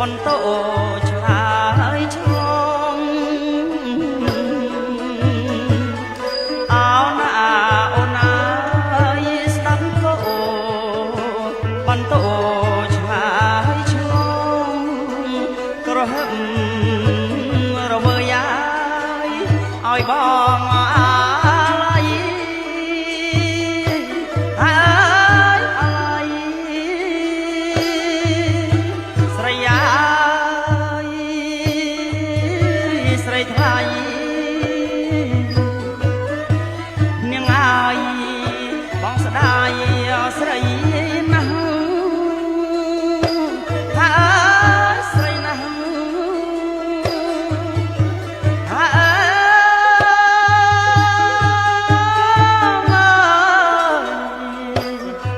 បន្ទោឆ្លើយឆ្លងអោណាអូនអើយស្ដាប់ក៏បន្ទោឆ្លើយឆ្លងក្រហមរវើយឲ្យបងនាងអើយបងស្ដាយស្រីណាស់ថាអើយស្រីណាស់ថាអើ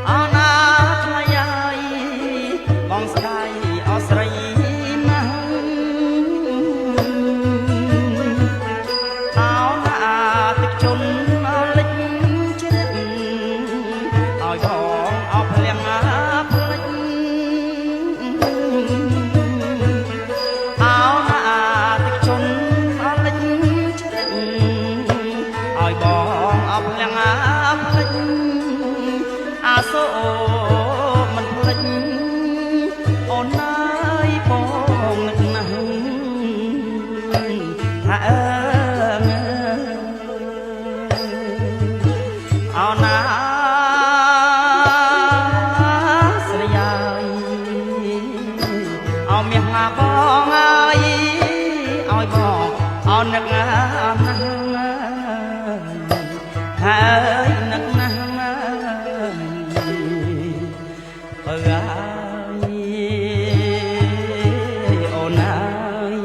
អណាថ្លៃអើយបងស្ដាយអស្រីណាស់អាសូមិនភ្លេចអូនអើយបងនឹកណាស់ថាអើអូនណាស្រីអើយអោមាសណាបងអើយឲ្យបងអូននឹកណាស់ហើយនឹកណាស់អូនអើយ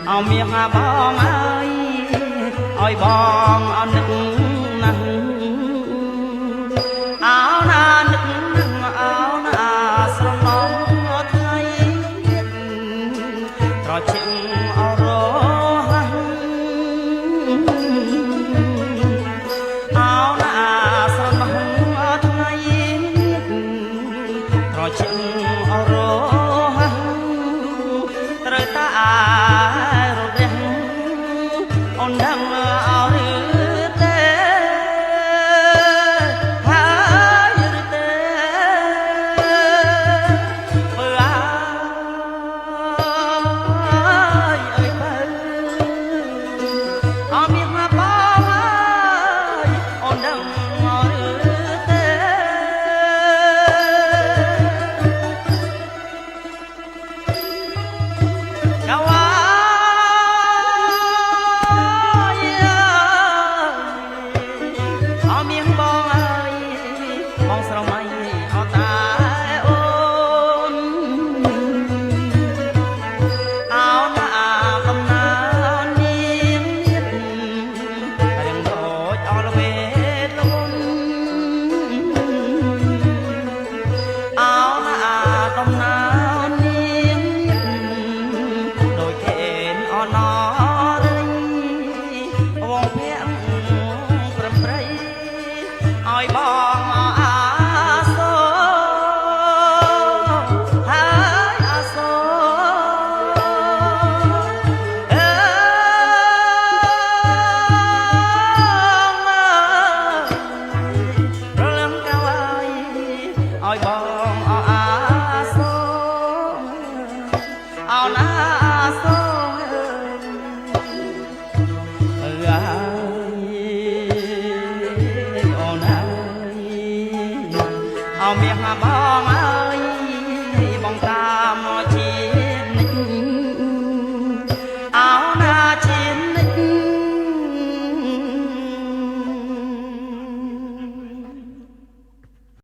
អោមាសបងអើយឲ្យបងអនឹកណាស់អោណានឹកណាស់អោណាស្រណំថ្ងៃត្រជាក់អរជាងអរ